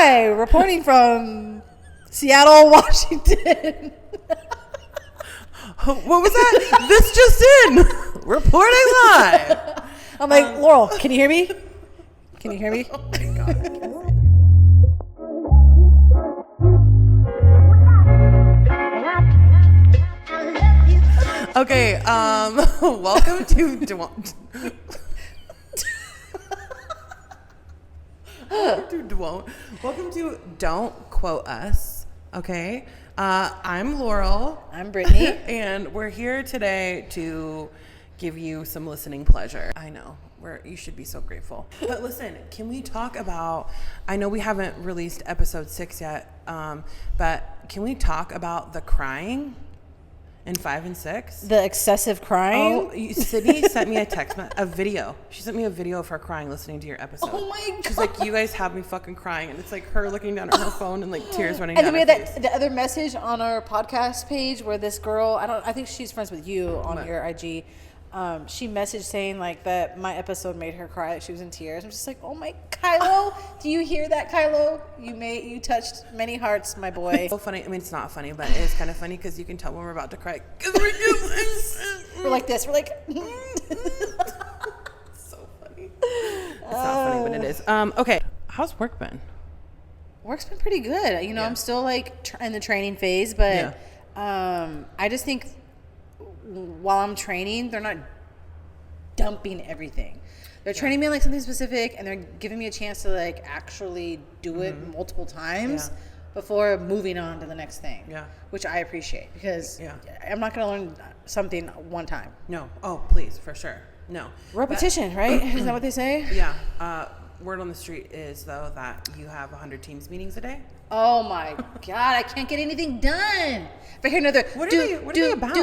Hi, reporting from Seattle, Washington. What was that? This just in. Reporting live. I'm like, Laurel, can you hear me? Can you hear me? Oh my God. Okay, welcome to Welcome to Don't Quote Us, okay? I'm Laurel. I'm Brittany. And we're here today to give you some listening pleasure. I know, you should be so grateful. But listen, can we talk about, I know we haven't released episode 6 yet, but can we talk about the crying in 5 and 6? The excessive crying? Oh, Sydney sent me a video. She sent me a video of her crying listening to your episode. Oh my God. She's like, you guys have me fucking crying. And it's like her looking down at her phone and like tears running And down then we her had face. the other message on our podcast page where this girl, I think she's friends with you on What? your IG. She messaged saying like that my episode made her cry. Like she was in tears. I'm just like, oh my, Kylo, do you hear that, Kylo? You touched many hearts, my boy. It's so funny. I mean, it's not funny, but it is kind of funny because you can tell when we're about to cry. We're like this. We're like. So funny. It's not funny, but it is. Okay. How's work been? Work's been pretty good. You know, Yeah. I'm still like in the training phase, but I just think while I'm training, they're not dumping everything. They're training me on like something specific, and they're giving me a chance to like actually do it multiple times before moving on to the next thing. Yeah, which I appreciate because I'm not going to learn something one time. No. Oh, please, for sure. No. Repetition, right? Isn't that what they say? Yeah. Word on the street is though that you have 100 Teams meetings a day. Oh my God, I can't get anything done. If I hear another What are they about?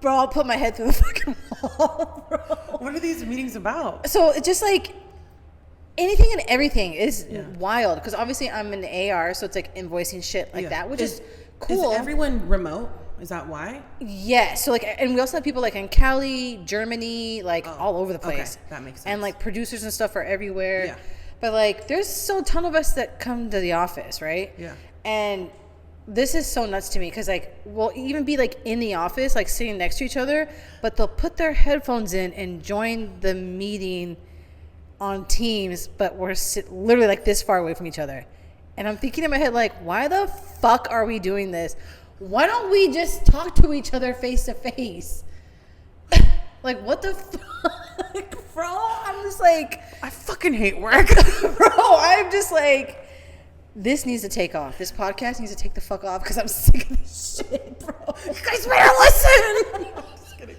Bro, I'll put my head through the fucking wall, bro. What are these meetings about? So it's just like anything and everything is wild because obviously I'm in the AR, so it's like invoicing shit like that, which is cool. Is everyone remote? Is that why? Yeah. So like, and we also have people like in Cali, Germany, like all over the place. Okay, that makes sense. And like producers and stuff are everywhere. Yeah. But like, there's still a ton of us that come to the office, right? Yeah. And this is so nuts to me because like we'll even be like in the office, like sitting next to each other, but they'll put their headphones in and join the meeting on Teams, but we're literally like this far away from each other. And I'm thinking in my head, like, why the fuck are we doing this? Why don't we just talk to each other face to face? Like, what the fuck, bro? I'm just like, I fucking hate work. bro, I'm just like, this needs to take off. This podcast needs to take the fuck off because I'm sick of this shit, bro. You guys better listen. I'm just kidding.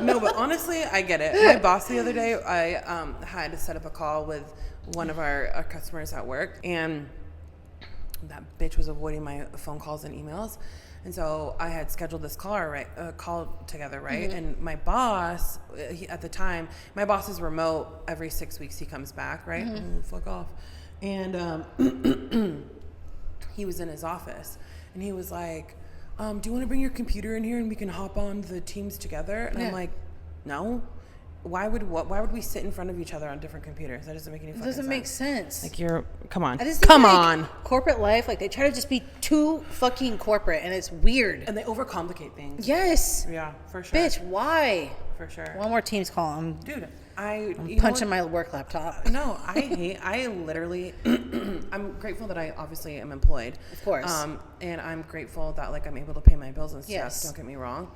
No, but honestly, I get it. My boss the other day, I had to set up a call with one of our customers at work, and that bitch was avoiding my phone calls and emails. And so I had scheduled this call together, right? Mm-hmm. And my boss, at the time, my boss is remote. Every 6 weeks he comes back, right? Mm-hmm. Fuck off. And he was in his office, and he was like, do you want to bring your computer in here and we can hop on the Teams together? And I'm like, no. Why would we sit in front of each other on different computers? That doesn't make any fucking sense. It doesn't make sense. Like come on. Come on. Corporate life, like they try to just be too fucking corporate, and it's weird. And they overcomplicate things. Yes. Yeah, for sure. Bitch, why? For sure. One more Teams call. Dude, I'm punching my work laptop. No, I literally, I'm grateful that I obviously am employed. Of course. And I'm grateful that like I'm able to pay my bills and stuff. Yes. Don't get me wrong.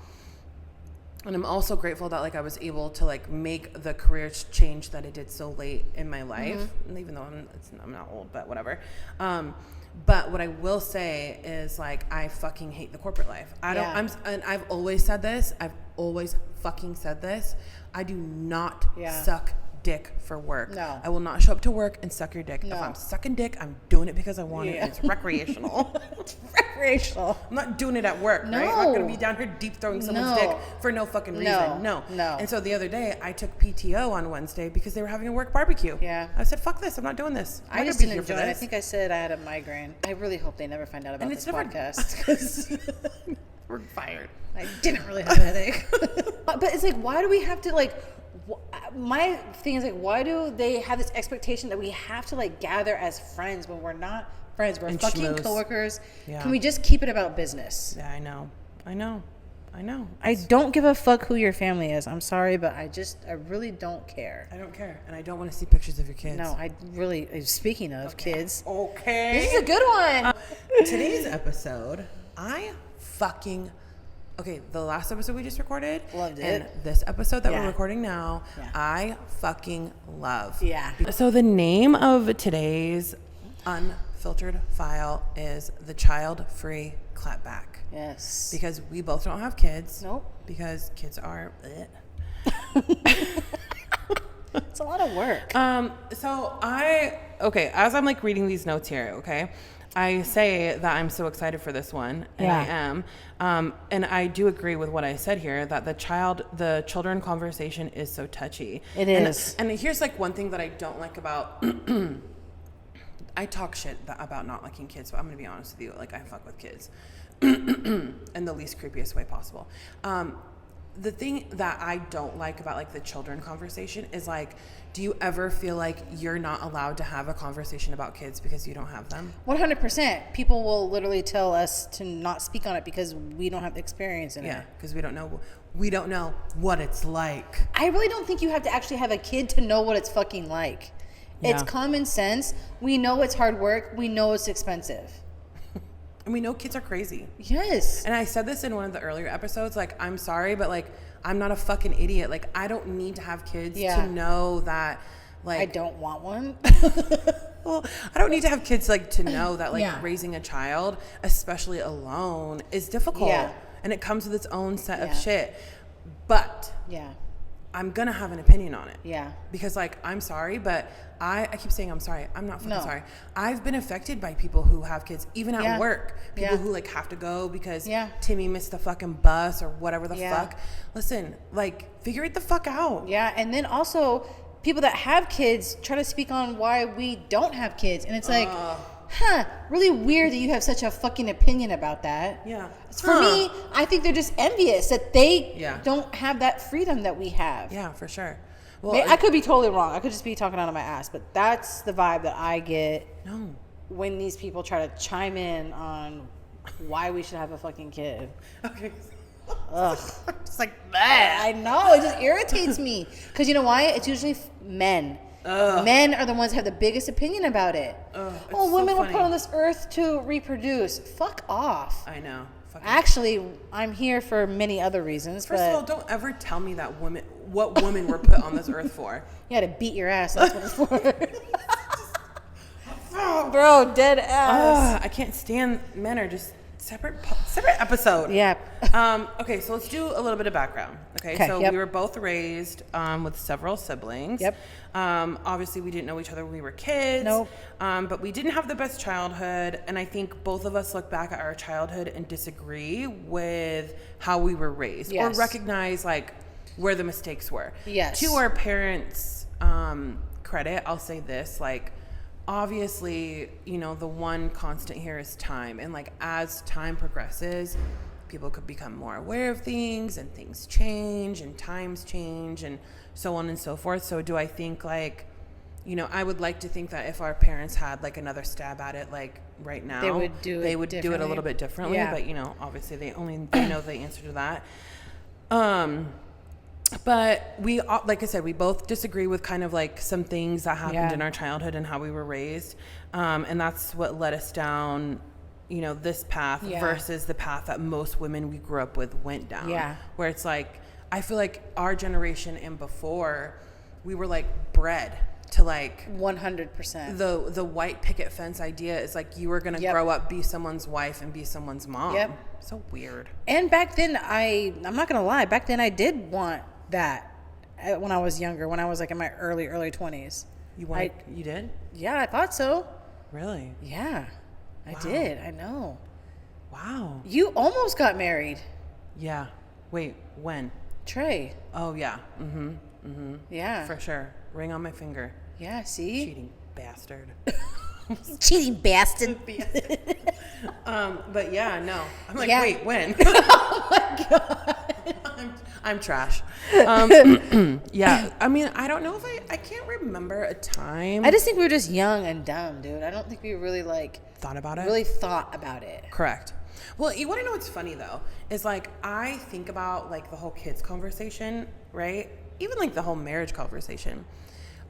And I'm also grateful that like I was able to like make the career change that I did so late in my life, and even though I'm not old, but whatever. But what I will say is like I fucking hate the corporate life. And I've always said this. I've always fucking said this. I do not suck dick for work. No. I will not show up to work and suck your dick. No. If I'm sucking dick, I'm doing it because I want it. And it's recreational. It's recreational. I'm not doing it at work, No. right? I'm not going to be down here deep throwing someone's dick for no fucking reason. No. And so the other day, I took PTO on Wednesday because they were having a work barbecue. Yeah. I said, fuck this. I'm not doing this. I just didn't enjoy it. I think I said I had a migraine. I really hope they never find out about this podcast because we're fired. I didn't really have a headache. But it's like, why do we have to like my thing is like, why do they have this expectation that we have to like gather as friends when we're not friends? We're And fucking schmooze. coworkers. Yeah. Can we just keep it about business? Yeah, I know. I don't give a fuck who your family is. I'm sorry, but I really don't care. I don't care, and I don't want to see pictures of your kids. No, I really. Speaking of kids, Okay. this is a good one. Today's episode, the last episode we just recorded. Loved it. And this episode that Yeah. we're recording now, Yeah. I fucking love. Yeah. So the name of today's unfiltered file is The Child-Free Clapback. Yes. Because we both don't have kids. Nope. Because kids are... It's a lot of work. As I'm like reading these notes here, okay, I say that I'm so excited for this one, and I am. And I do agree with what I said here, that the children conversation is so touchy. It is. And here's like one thing that I don't like about, I talk shit about not liking kids, but I'm going to be honest with you, like I fuck with kids in the least creepiest way possible. The thing that I don't like about like the children conversation is like, do you ever feel like you're not allowed to have a conversation about kids because you don't have them? 100%. People will literally tell us to not speak on it because we don't have the experience in it. Yeah, because we don't know what it's like. I really don't think you have to actually have a kid to know what it's fucking like. Yeah. It's common sense. We know it's hard work. We know it's expensive. And we know kids are crazy. Yes. And I said this in one of the earlier episodes, like, I'm sorry, but like, I'm not a fucking idiot. Like, I don't need to have kids to know that, like... I don't want one. Well, I don't need to have kids, like, to know that, like, Yeah. raising a child, especially alone, is difficult. Yeah. And it comes with its own set of Yeah. shit. But... Yeah. I'm gonna have an opinion on it. Yeah. Because like, I'm sorry, but I keep saying I'm sorry. I'm not fucking No. sorry. I've been affected by people who have kids, even at Yeah. work. People Yeah. who like have to go because Yeah. Timmy missed the fucking bus or whatever the Yeah. fuck. Listen, like, figure it the fuck out. Yeah. And then also, people that have kids try to speak on why we don't have kids. And it's like, really weird that you have such a fucking opinion about that. Yeah. For me, I think they're just envious that they Yeah. don't have that freedom that we have. Yeah, for sure. Well, I could be totally wrong. I could just be talking out of my ass, but that's the vibe that I get no. when these people try to chime in on why we should have a fucking kid. Okay. Ugh. Just like that. I know, it just irritates me. Because you know why? It's usually men. Men are the ones that have the biggest opinion about it. It's Women so were put funny. on this earth to reproduce. Fuck off. I know. Fucking Actually, I'm here for many other reasons. First but of all, don't ever tell me that what women were put on this earth for. you had to beat your ass. That's what it's for. Bro, dead ass. I can't stand men are just separate episode. Yeah. Okay, so let's do a little bit of background. Okay, so yep. we were both raised with several siblings. Yep. Obviously, we didn't know each other when we were kids. Nope. But we didn't have the best childhood, and I think both of us look back at our childhood and disagree with how we were raised, Yes. or recognize like where the mistakes were. Yes. To our parents' credit, I'll say this, like, obviously, you know, the one constant here is time. And like, as time progresses, people could become more aware of things, and things change and times change and so on and so forth. So do I think like, you know, I would like to think that if our parents had like another stab at it, like right now, They would do it do it a differently. little bit differently. Yeah. But you know, obviously they know the answer to that. But we, like I said, we both disagree with kind of like some things that happened Yeah. in our childhood and how we were raised. And that's what led us down, you know, this path Yeah. versus the path that most women we grew up with went down. Yeah. Where it's like, I feel like our generation and before, we were like bred to like 100%. the white picket fence idea is like you were going to Yep. grow up, be someone's wife and be someone's mom. Yep. So weird. And back then, I'm not going to lie, back then I did want that when I was younger, when I was like in my early 20s. You did? Yeah, I thought so. Really? Yeah, I did. I know. Wow. You almost got married, Yeah. Wait, when? Trey. Oh, yeah. Yeah. For sure. Ring on my finger. Yeah, see? Cheating bastard. Cheating bastard. But yeah, no. I'm like, Yeah. wait, when? I'm trash. Yeah, I mean, I don't know if I can't remember a time. I just think we were just young and dumb, dude. I don't think we really thought about it. Really thought about it. Correct. Well, you want to know what's funny though is like I think about like the whole kids conversation, right? Even like the whole marriage conversation.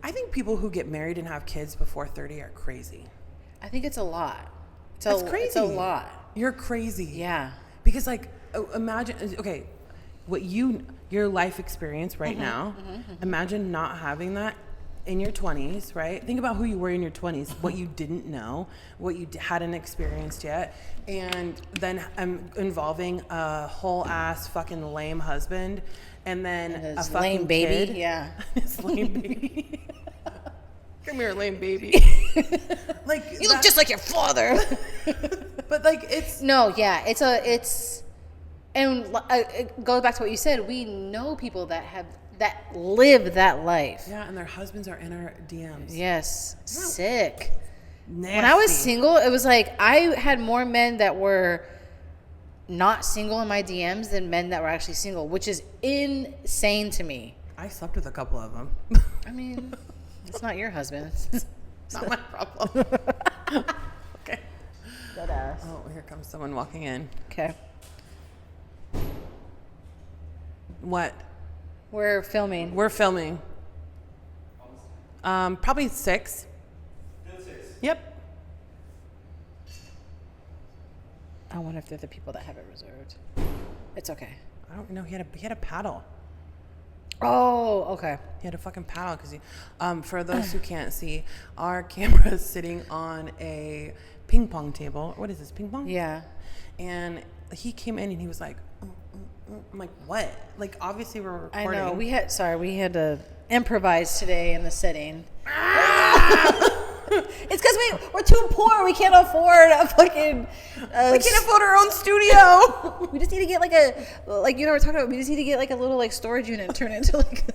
I think people who get married and have kids before 30 are crazy. I think it's a lot. It's crazy. It's a lot. You're crazy. Yeah. Because like imagine, okay, what your life experience right now, imagine not having that in your 20s, right? Think about who you were in your 20s, what you didn't know, what you hadn't experienced yet, and then involving a whole ass fucking lame husband, and then a fucking lame baby, kid. yeah, his lame baby. Come here, lame baby. Like you look just like your father. But like it's and it goes back to what you said. We know people that live that life. Yeah, and their husbands are in our DMs. Yes, sick. Nasty. When I was single, it was like I had more men that were not single in my DMs than men that were actually single, which is insane to me. I slept with a couple of them. I mean, it's not your husband. It's not my problem. Okay. Dead ass. Oh, here comes someone walking in. Okay. What? We're filming. We're filming. Probably 6. Yep. I wonder if they're the people that have it reserved. It's okay. I don't know. He had a paddle. Oh, okay. He had a fucking paddle because for those who can't see, our camera is sitting on a ping pong table. What is this, ping pong? Yeah. And he came in and he was like, I'm like, what? Like, obviously we're recording. I know. We had to improvise today in the setting. It's because we're too poor. We can't afford a fucking. We can't afford our own studio. We just need to get like you know what we're talking about. We just need to get like a little like storage unit and turn it into like.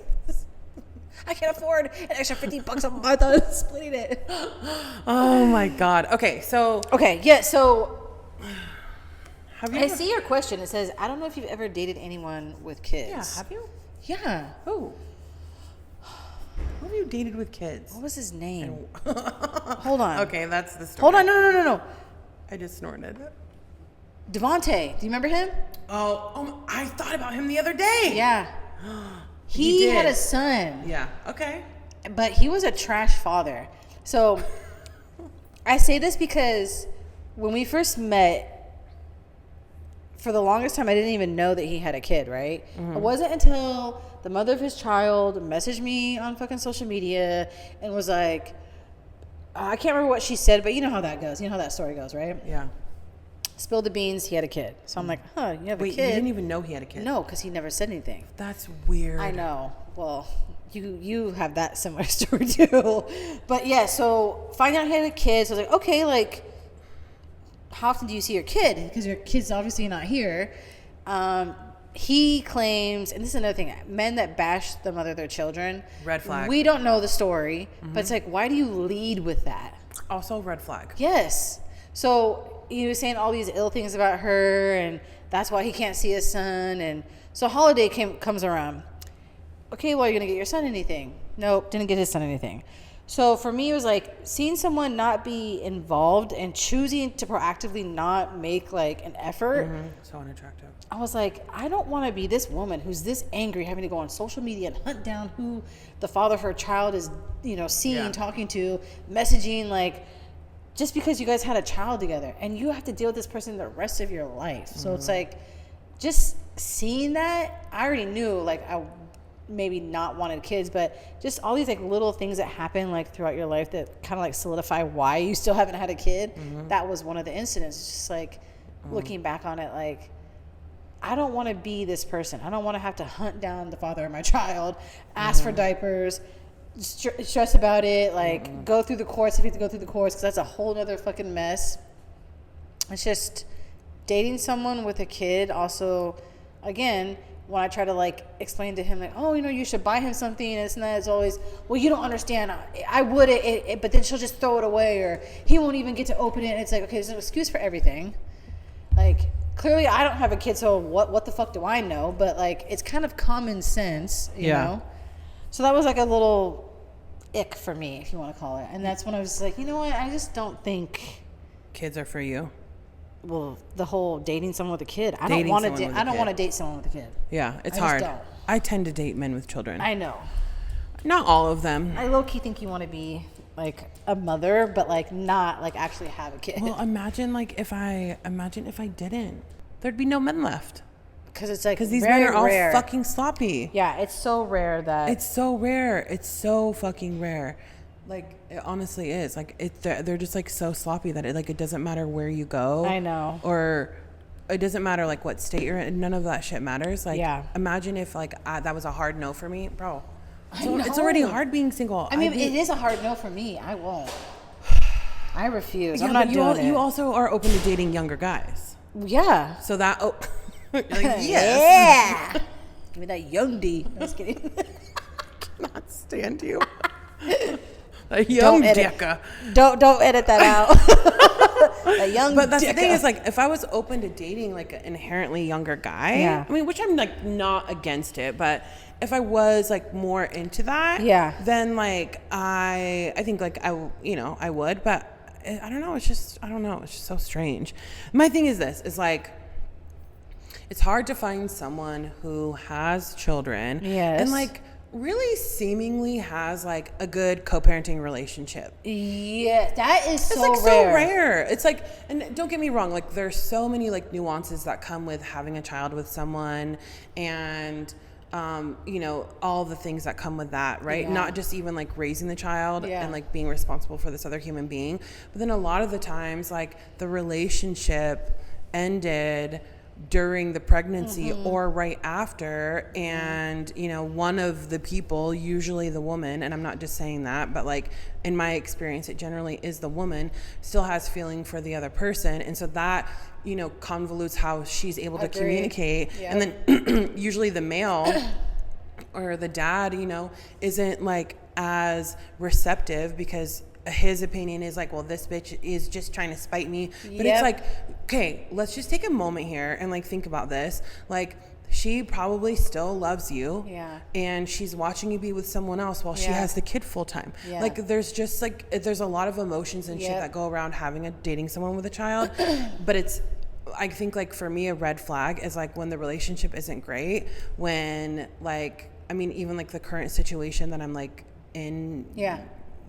I can't afford an extra $50 a month on splitting it. Oh my god. Okay, so. Okay, yeah. So. I see your question. It says, I don't know if you've ever dated anyone with kids. Yeah, have you? Yeah. Who? Who have you dated with kids? What was his name? Hold on. Okay, that's the story. Hold on. No. I just snorted. Devontae. Do you remember him? Oh, I thought about him the other day. Yeah. He had a son. Yeah. Okay. But he was a trash father. So I say this because when we first met, for the longest time, I didn't even know that he had a kid, right? It wasn't until the mother of his child messaged me on fucking social media and was like, I can't remember what she said, but you know how that goes. You know how that story goes, right? Yeah. Spilled the beans, he had a kid. So I'm like, you have a kid? You didn't even know he had a kid? No, because he never said anything. That's weird. I know. Well, you have that similar story too. But yeah, so finding out he had a kid, so I was like, okay, like, how often do you see your kid? Because your kid's obviously not here. He claims, and this is another thing, men that bash the mother of their children. Red flag. We don't know the story, but it's like, why do you lead with that? Also red flag. Yes. So he was saying all these ill things about her, and that's why he can't see his son. And so holiday comes around. Okay, well, you're going to get your son anything? Nope, didn't get his son anything. So for me, it was like seeing someone not be involved and choosing to proactively not make like an effort. So unattractive. I was like, I don't want to be this woman who's this angry, having to go on social media and hunt down who the father of her child is, seeing, talking to, messaging, like, just because you guys had a child together and you have to deal with this person the rest of your life. So it's like, just seeing that, I already knew, like, I maybe not wanted kids, but just all these like little things that happen like throughout your life that kind of like solidify why you still haven't had a kid. That was one of the incidents. It's just like looking back on it, like, I don't want to be this person. I don't want to have to hunt down the father of my child, ask for diapers, stress about it, like go through the course if you have to go through the course, because that's a whole other fucking mess. It's just dating someone with a kid. Also, again, when I try to like explain to him like, oh, you should buy him something, and it's not, it's always, well, you don't understand. I would but then she'll just throw it away, or he won't even get to open it. And it's like, okay, there's an excuse for everything. Like, clearly I don't have a kid, so what the fuck do I know? But like, it's kind of common sense, you know? So that was like a little ick for me, if you want to call it. And that's when I was like, you know what? I just don't think kids are for you. Well, the whole dating someone with a kid. I don't want to date someone with a kid. Yeah, it's hard. I tend to date men with children. I know. Not all of them. I low-key think you want to be like a mother, but like not like actually have a kid. Well, imagine if I didn't, there'd be no men left. Because it's like, because these men are all fucking sloppy. Yeah, it's so rare that it's so rare. It's so fucking rare. Like, it honestly is. Like, they're just like so sloppy that it doesn't matter where you go. I know. Or it doesn't matter like what state you're in. None of that shit matters. Like, imagine if that was a hard no for me, bro. It's already hard being single. I mean, it is a hard no for me. I won't. I refuse. I'm not doing it. You also are open to dating younger guys. Yeah. So that you're like, yes. Yeah. Give me that young D. I'm just kidding. I cannot stand you. A young dicka. Don't edit that out. A young But that's dicka. the thing is, like, if I was open to dating like an inherently younger guy, I mean, which I'm like not against it, but if I was like more into that, then like I think like I would, but I don't know. It's just so strange. My thing is this: is like, it's hard to find someone who has children, and like really seemingly has like a good co-parenting relationship. Yeah, that is so rare. So rare. It's like, and don't get me wrong, like there's so many like nuances that come with having a child with someone, and all the things that come with that, right? Not just even like raising the child and like being responsible for this other human being, but then a lot of the times like the relationship ended during the pregnancy or right after, and one of the people, usually the woman, and I'm not just saying that, but like in my experience it generally is the woman, still has feeling for the other person, and so that convolutes how she's able to communicate. And then usually the male or the dad isn't like as receptive, because his opinion is like, well, this bitch is just trying to spite me. But it's like, okay, let's just take a moment here and like think about this. Like, she probably still loves you, and she's watching you be with someone else while she has the kid full time. Like, there's just like, there's a lot of emotions and shit that go around dating someone with a child. But I think like for me, a red flag is like when the relationship isn't great, when like, I mean, even like the current situation that I'm like in,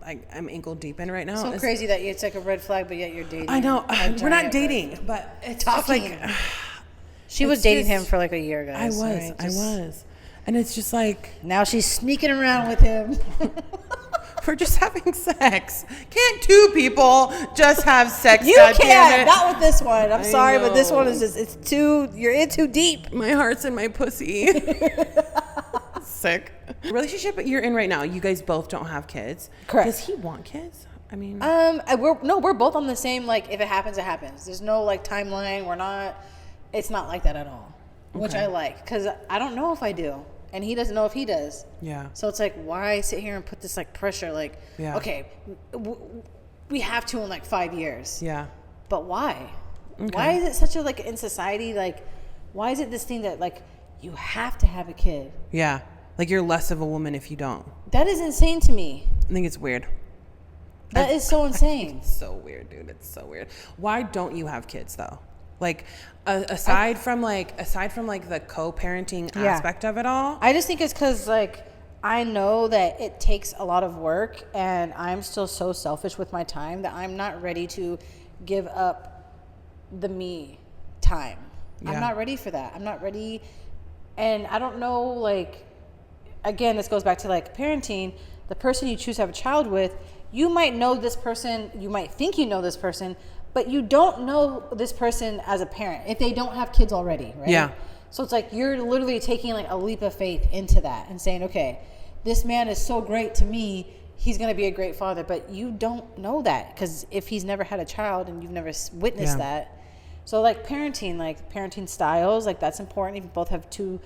I'm ankle deep in right now. So crazy that it's like a red flag, but yet you're dating. I know. We're not dating, but it's talking. Like, she was dating him for like a year, guys. I was. And it's just like, now she's sneaking around with him. We're just having sex. Can't two people just have sex? You can't. Not with this one. I'm sorry, but this one is just, you're in too deep. My heart's in my pussy. Sick. The relationship you're in right now, you guys both don't have kids. Correct. Does he want kids? I mean, we're both on the same, like, if it happens, it happens. There's no like timeline. It's not like that at all, which I like, because I don't know if I do, and he doesn't know if he does. Yeah. So it's like, why sit here and put this like pressure? Like, okay, we have to in like 5 years. Yeah. But why? Okay. Why is it such a like in society, like, why is it this thing that like you have to have a kid? Yeah. Like, you're less of a woman if you don't. That is insane to me. I think it's weird. That is so insane. It's so weird, dude. It's so weird. Why don't you have kids though? Like, aside from the co-parenting aspect of it all. I just think it's because like I know that it takes a lot of work, and I'm still so selfish with my time that I'm not ready to give up the me time. Yeah. I'm not ready for that. I'm not ready, and I don't know, like, again, this goes back to like parenting. The person you choose to have a child with, you might know this person, you might think you know this person, but you don't know this person as a parent if they don't have kids already, right? Yeah. So it's like you're literally taking like a leap of faith into that and saying, okay, this man is so great to me, he's going to be a great father, but you don't know that, because if he's never had a child and you've never witnessed that, So like parenting styles, like that's important. If you both have two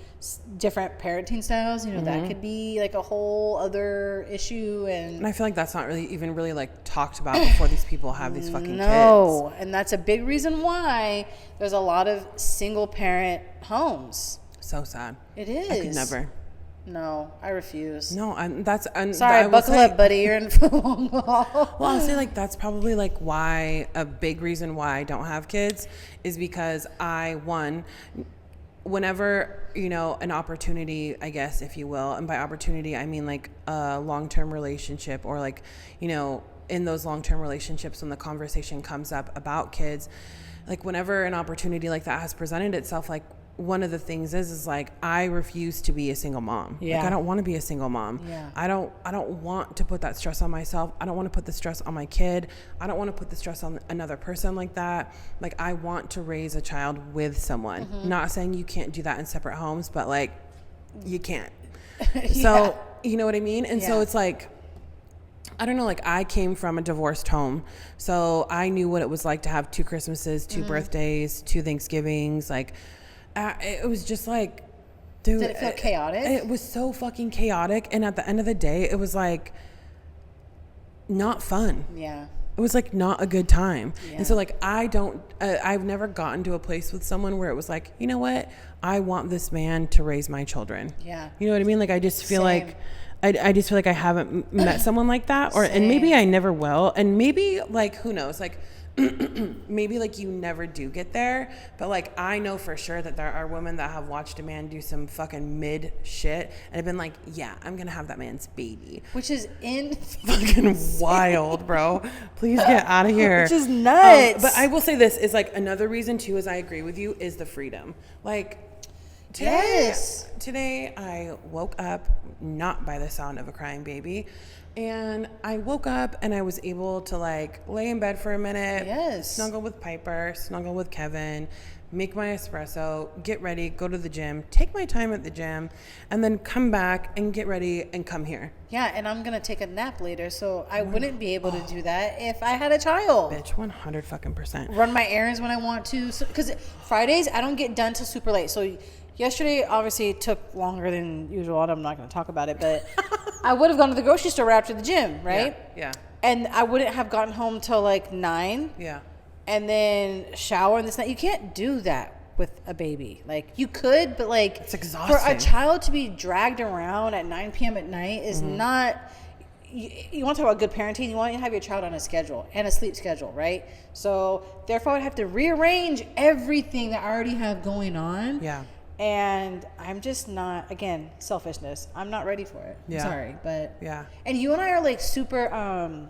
different parenting styles, you know, that could be like a whole other issue. And I feel like that's not really like talked about before these people have these fucking kids. No, and that's a big reason why there's a lot of single parent homes. So sad. It is. I could never. No, I refuse. No, sorry, buckle up, buddy. You're in for the long haul. Well, I'll say like that's probably like why a big reason why I don't have kids is because whenever, you know, an opportunity, I guess, if you will, and by opportunity I mean like a long-term relationship, or like, you know, in those long-term relationships when the conversation comes up about kids, like whenever an opportunity like that has presented itself, like one of the things is like I refuse to be a single mom. Yeah. Like I don't want to be a single mom. Yeah. I don't want to put that stress on myself. I don't want to put the stress on my kid. I don't want to put the stress on another person like that. Like I want to raise a child with someone. Not saying you can't do that in separate homes, but like you can't. So, you know what I mean? And so it's like, I don't know, like I came from a divorced home, so I knew what it was like to have 2 Christmases, 2 birthdays, 2 Thanksgivings, like it was just like, dude. Did it feel chaotic? It was so fucking chaotic. And at the end of the day, it was like not fun. Yeah. It was like not a good time. Yeah. And so like I've never gotten to a place with someone where it was like, you know what? I want this man to raise my children. Yeah. You know what I mean? Like I just feel Same. like I just feel like I haven't met someone like that, and Same. maybe I never will. And maybe like, who knows? Like maybe like you never do get there, but like I know for sure that there are women that have watched a man do some fucking mid shit and have been like, yeah, I'm gonna have that man's baby, Which is fucking wild, bro. Please get out of here. Which is nuts. But I will say this is like another reason too, is I agree with you, is the freedom. Like today I woke up not by the sound of a crying baby. And I woke up and I was able to like lay in bed for a minute, snuggle with Piper, snuggle with Kevin, make my espresso, get ready, go to the gym, take my time at the gym, and then come back and get ready and come here. Yeah, and I'm gonna take a nap later, so I wouldn't be able to do that if I had a child. Bitch, 100%. Run my errands when I want to, because Fridays I don't get done till super late. So yesterday obviously took longer than usual. I'm not gonna talk about it, but I would have gone to the grocery store after the gym, right? Yeah. And I wouldn't have gotten home till like 9. Yeah. And then shower and this and that. You can't do that with a baby. Like you could, but like it's exhausting. For a child to be dragged around at 9 p.m. at night is not. You want to talk about good parenting? You want to have your child on a schedule and a sleep schedule, right? So therefore, I'd have to rearrange everything that I already have going on. Yeah. And I'm just not, again, selfishness. I'm not ready for it. Yeah. I'm sorry, but yeah. And you and I are like super.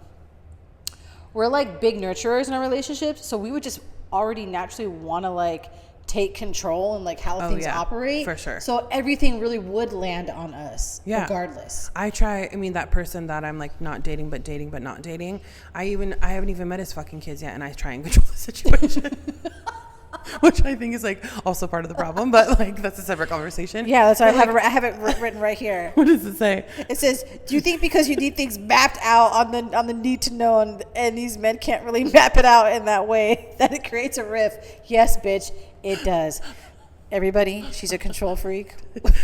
We're like big nurturers in our relationships, so we would just already naturally want to like take control and like how things operate. For sure. So everything really would land on us, regardless. I mean, that person that I'm like not dating but not dating, I haven't even met his fucking kids yet, and I try and control the situation. Which I think is like also part of the problem, but like that's a separate conversation. Yeah, that's why I have it written right here. What does it say? It says, "Do you think because you need things mapped out on the need to know, and these men can't really map it out in that way, that it creates a rift?" Yes, bitch, it does. Everybody, she's a control freak.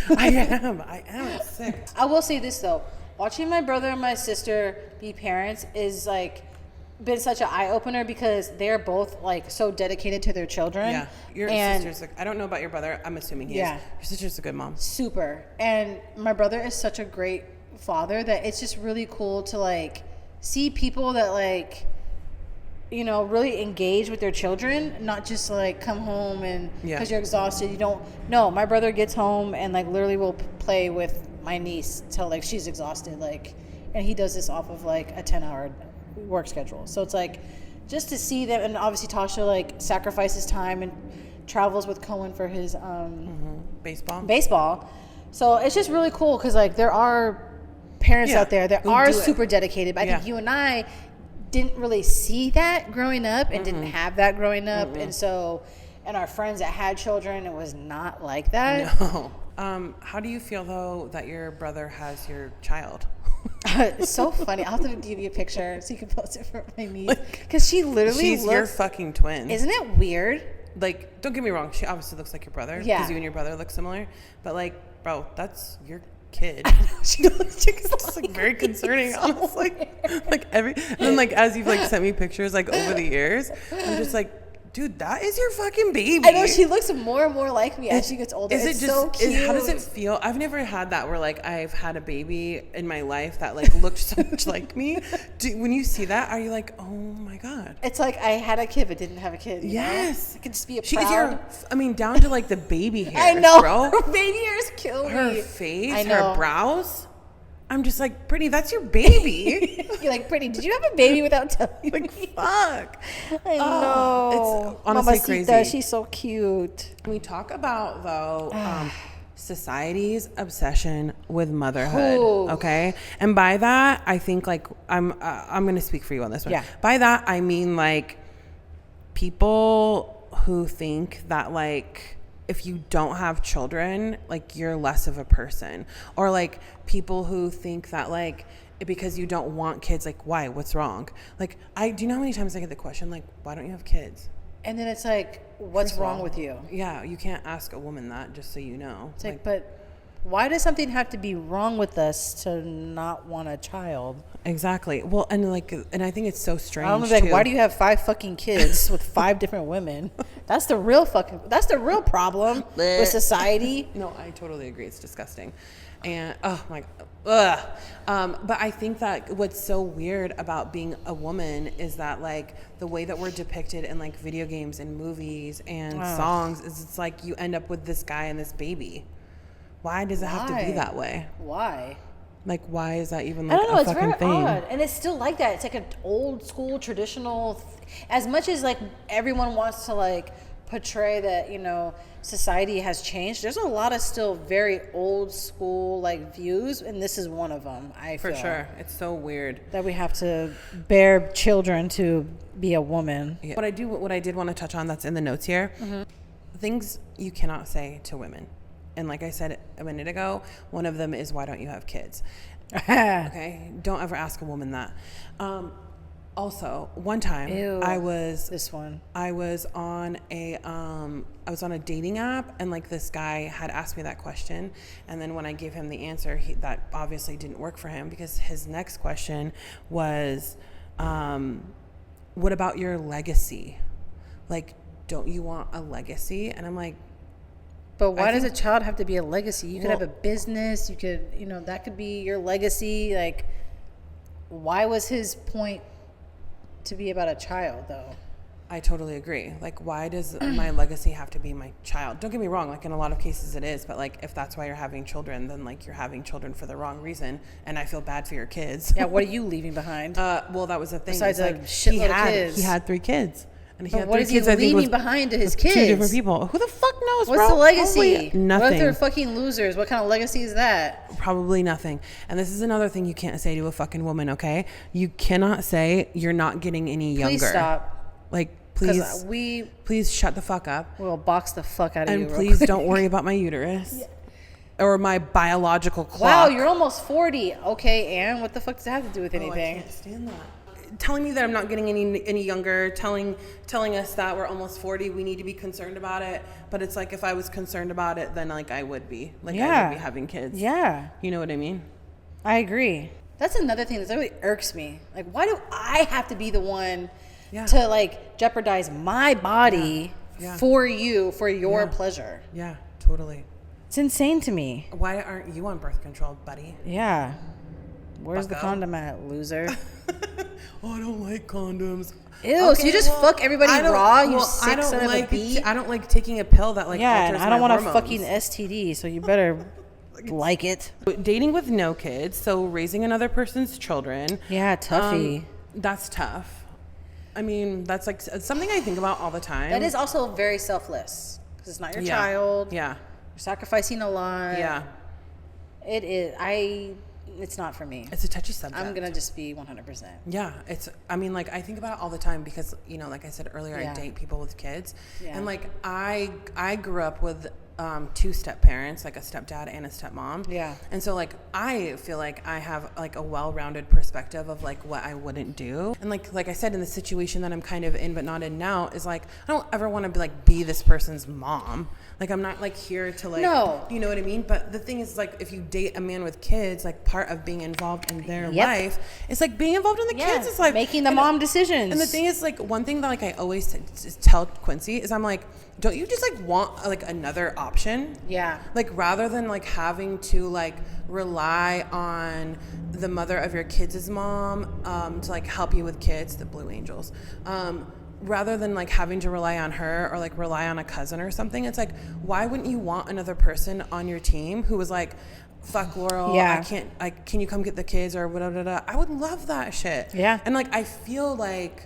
I am sick. I will say this though, watching my brother and my sister be parents is like been such an eye-opener because they're both like so dedicated to their children. Yeah, your sister's like, I don't know about your brother, I'm assuming he is. Your sister's a good mom. Super. And my brother is such a great father that it's just really cool to like see people that like, you know, really engage with their children, not just like come home and because you're exhausted, you don't. No, my brother gets home and like literally will play with my niece till like she's exhausted, like, and he does this off of like a 10-hour work schedule. So it's like just to see them, and obviously Tasha like sacrifices time and travels with Cohen for his baseball. So it's just really cool because like there are parents out there that are super dedicated, but I think you and I didn't really see that growing up and didn't have that growing up. And so, and our friends that had children, it was not like that. No. How do you feel though that your brother has your child? It's so funny. I'll have to give you a picture so you can post it for my niece, because she's your fucking twin. Isn't it weird? like, don't get me wrong, she obviously looks like your brother. Yeah. Because you and your brother look similar. But like, bro, that's your kid. She looks It's like very concerning, honestly. Like and then like as you've like sent me pictures like over the years, I'm just like, dude, that is your fucking baby. I know, she looks more and more like me as she gets older. It's so cute. How does it feel? I've never had that where like I've had a baby in my life that like looked so much like me. When you see that, are you like, oh my God? It's like I had a kid but didn't have a kid. Yes. Know? It could just be a She proud. down to like the baby hairs, I know. bro. Her baby hairs kill me. Her face, I know. her brows. I'm just like, Brittany, that's your baby. You're like, Brittany, did you have a baby without telling Like, me? fuck. I know. It's honestly Mamacita, crazy. she's so cute. We talk about, though, society's obsession with motherhood. Ooh. Okay. And by that, I think like, I'm going to speak for you on this one. Yeah. By that, I mean like people who think that like, if you don't have children, like you're less of a person, or like people who think that like because you don't want kids, like why, what's wrong? Like do you know how many times I get the question like, why don't you have kids? And then it's like, what's wrong with you? Yeah, you can't ask a woman that, just so you know. It's like, but why does something have to be wrong with us to not want a child? Exactly. Well, and I think it's so strange. I'm like, why do you have 5 fucking kids with 5 different women? That's the real problem with society. No, I totally agree. It's disgusting. And oh my God. But I think that what's so weird about being a woman is that like the way that we're depicted in like video games and movies and songs is it's like you end up with this guy and this baby. Why does it have to be that way? Why? Like, why is that even like I don't know, a fucking it's thing? very odd. And it's still like that. It's like an old school traditional, as much as like everyone wants to like portray that, you know, society has changed, there's a lot of still very old school like views, and this is one of them. I feel For sure. It's so weird. that we have to bear children to be a woman. Yeah. What I did want to touch on that's in the notes here, things you cannot say to women. And like I said a minute ago, one of them is, why don't you have kids? Okay. Don't ever ask a woman that. Also, one time I was on a dating app, and like this guy had asked me that question, and then when I gave him the answer, that obviously didn't work for him, because his next question was, what about your legacy? Like, don't you want a legacy? And I'm like, but why does a child have to be a legacy? You could have a business, you could, you know, that could be your legacy. Like, why was his point to be about a child though? I totally agree. Like, why does my legacy have to be my child? Don't get me wrong, like in a lot of cases it is, but like if that's why you're having children, then like you're having children for the wrong reason, and I feel bad for your kids. Yeah, what are you leaving behind? Well, that was the thing. Besides it's a like shitload of kids. He had 3 kids. And he But had what 3 is he kids, I think, leaving behind to his kids? 2 different people. Who the fuck knows, What's bro? the legacy? Probably nothing. What if they're fucking losers? What kind of legacy is that? Probably nothing. And this is another thing you can't say to a fucking woman, okay? You cannot say you're not getting any younger. Please stop. Like, please shut the fuck up. We'll box the fuck out of you. And please don't worry about my uterus. Yeah. Or my biological clock. Wow, you're almost 40. Okay, and what the fuck does that have to do with anything? I can't stand that. Telling me that I'm not getting any younger, telling us that we're almost 40, we need to be concerned about it. But it's like, if I was concerned about it, then like I would be. Like, I would be having kids. Yeah. You know what I mean? I agree. That's another thing that really irks me. Like, why do I have to be the one to like jeopardize my body for you, for your pleasure? Yeah, totally. It's insane to me. Why aren't you on birth control, buddy? Yeah. Where's the condom at, loser? Oh, I don't like condoms. Ew, okay, so you just fuck everybody raw, you sick son of a bee? I don't like taking a pill that like alters and I don't want hormones. a fucking STD, so you better like it. Dating with no kids, so raising another person's children. Yeah, toughie. That's tough. I mean, that's like something I think about all the time. That is also very selfless, because it's not your child. Yeah. You're sacrificing a lot. Yeah. It is. It's not for me. It's a touchy subject. I'm going to just be 100%. Yeah. I mean, like, I think about it all the time because, you know, like I said earlier, I date people with kids. Yeah. And, like, I grew up with two step parents, like a stepdad and a stepmom. Yeah. And so like I feel like I have like a well-rounded perspective of like what I wouldn't do. And like I said, in the situation that I'm kind of in but not in now, is like I don't ever want to be this person's mom. Like I'm not like here to like, no, you know what I mean? But the thing is, like, if you date a man with kids, like part of being involved in their life, it's like being involved in the kids. It's like making the mom decisions. And the thing is, like, one thing that like I always tell Quincy is I'm like, don't you just like want like another option? Yeah. Like rather than like having to like rely on the mother of your kids' mom to like help you with kids, the Blue Angels. Rather than like having to rely on her or like rely on a cousin or something, it's like, why wouldn't you want another person on your team who was like, fuck Laurel, can you come get the kids or whatever. I would love that shit. Yeah. And like I feel like,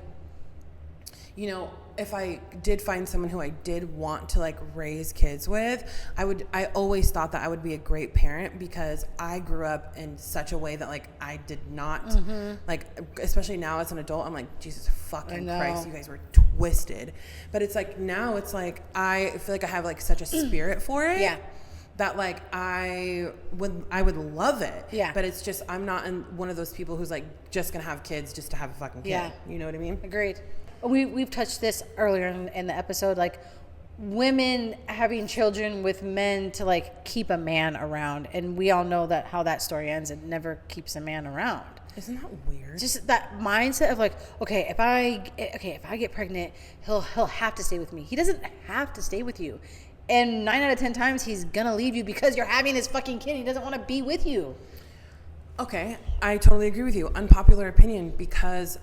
you know, if I did find someone who I did want to like raise kids with, I always thought that I would be a great parent because I grew up in such a way that like I did not like, especially now as an adult, I'm like, Jesus fucking Christ, you guys were twisted. But it's like, now it's like, I feel like I have like such a spirit for it. Yeah. That like I would love it. Yeah. But it's just, I'm not one of those people who's like just gonna have kids just to have a fucking kid. Yeah. You know what I mean? Agreed. We've touched this earlier in the episode, like women having children with men to like keep a man around, and we all know that how that story ends. It never keeps a man around. Isn't that weird? Just that mindset of like, okay, if I get pregnant, he'll have to stay with me. He doesn't have to stay with you, and 9 out of 10 times he's gonna leave you because you're having his fucking kid. He doesn't want to be with you. Okay, I totally agree with you. Unpopular opinion, because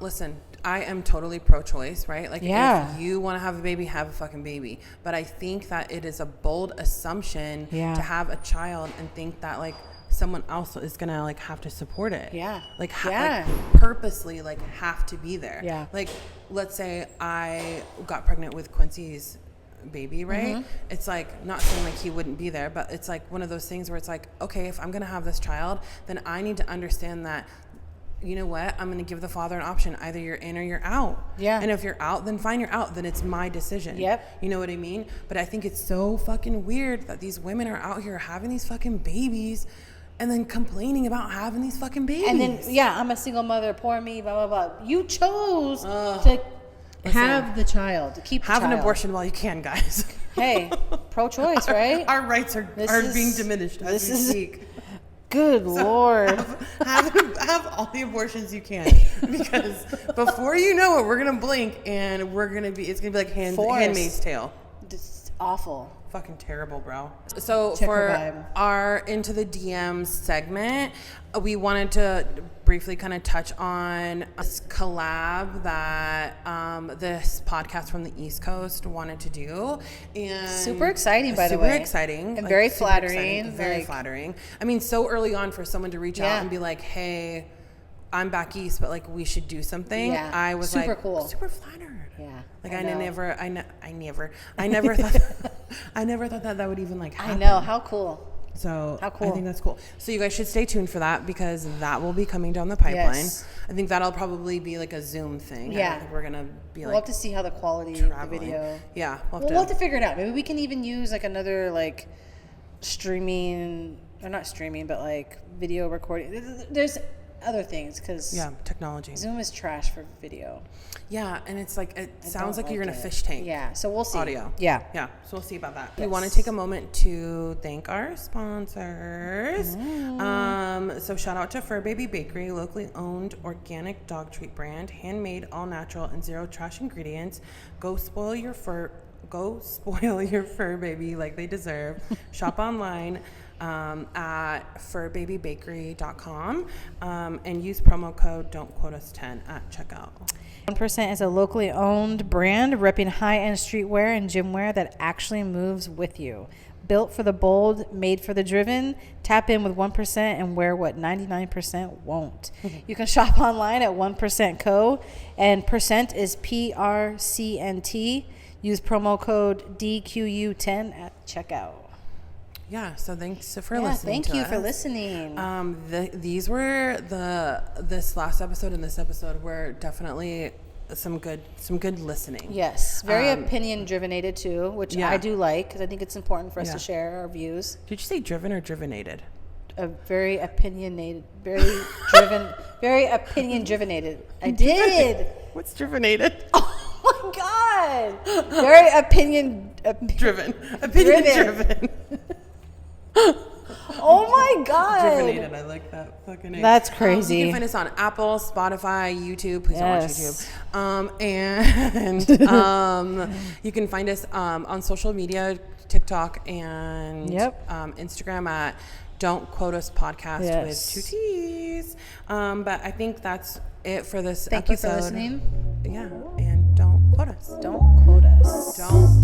listen, I am totally pro-choice, right? Like, if you want to have a baby, have a fucking baby. But I think that it is a bold assumption to have a child and think that like someone else is gonna like have to support it. Yeah. Like, like purposely like have to be there. Yeah. Like, let's say I got pregnant with Quincy's baby, right? It's like, not saying like he wouldn't be there, but it's like one of those things where it's like, okay, if I'm gonna have this child, then I need to understand that, you know what, I'm gonna give the father an option. Either you're in or you're out. Yeah. And if you're out, then fine, you're out. Then it's my decision. Yep. You know what I mean? But I think it's so fucking weird that these women are out here having these fucking babies and then complaining about having these fucking babies. And then, I'm a single mother, poor me, blah, blah, blah. You chose to have the child, to keep the child. Have an abortion while you can, guys. Hey, pro-choice, right? Our rights are being diminished as we speak. Good Lord. Have all the abortions you can, because before you know it, we're going to blink and it's going to be like Handmaid's Tale. It's awful. Fucking terrible, bro. So Check for our Into the DMs segment, we wanted to briefly kind of touch on this collab that this podcast from the East Coast wanted to do. And super exciting, by the way. Super exciting. And very flattering. Very flattering. I mean, so early on for someone to reach out and be like, hey, I'm back east, but like we should do something. Yeah. I was super like, cool. Super flattered. Yeah. Like I never thought that would even like happen. I know, how cool. So how cool. I think that's cool. So you guys should stay tuned for that, because that will be coming down the pipeline. Yes. I think that'll probably be like a Zoom thing. Yeah. I don't think we're gonna be like. We'll have to see how the quality of the video. Yeah. We'll have to figure it out. Maybe we can even use like another like streaming, or not streaming, but like video recording. There's other things, because technology. Zoom is trash for video. Yeah, and it's like, it sounds like you're in a fish tank. Yeah, so we'll see. Audio. Yeah, so we'll see about that. Yes. We want to take a moment to thank our sponsors. So shout out to Fur Baby Bakery, locally owned organic dog treat brand, handmade, all natural, and zero trash ingredients. Go spoil your fur baby like they deserve. Shop online at furbabybakery.com and use promo code Don't Quote Us 10 at checkout. 1% is a locally owned brand repping high-end streetwear and gym wear that actually moves with you. Built for the bold, made for the driven. Tap in with 1% and wear what 99% won't. You can shop online at 1% Co. And percent is PRCNT. Use promo code DQU10 at checkout. Yeah, so thanks for listening. Thank you for listening. These were this last episode and this episode were definitely some good listening. Yes, very opinion drivenated too, which I do like because I think it's important for us to share our views. Did you say driven or drivenated? A very opinionated, very driven, very opinion drivenated. I did. What's drivenated? Oh my god! Very opinion driven. Opinion driven. Oh my god! Drivenated. I like that fucking name. That's crazy. You can find us on Apple, Spotify, YouTube. Please don't watch YouTube. And you can find us on social media, TikTok and Instagram at Don't Quote Us Podcast with 2 T's. But I think that's it for this episode. Thank you for listening. Yeah, and don't quote us. Don't quote us. Don't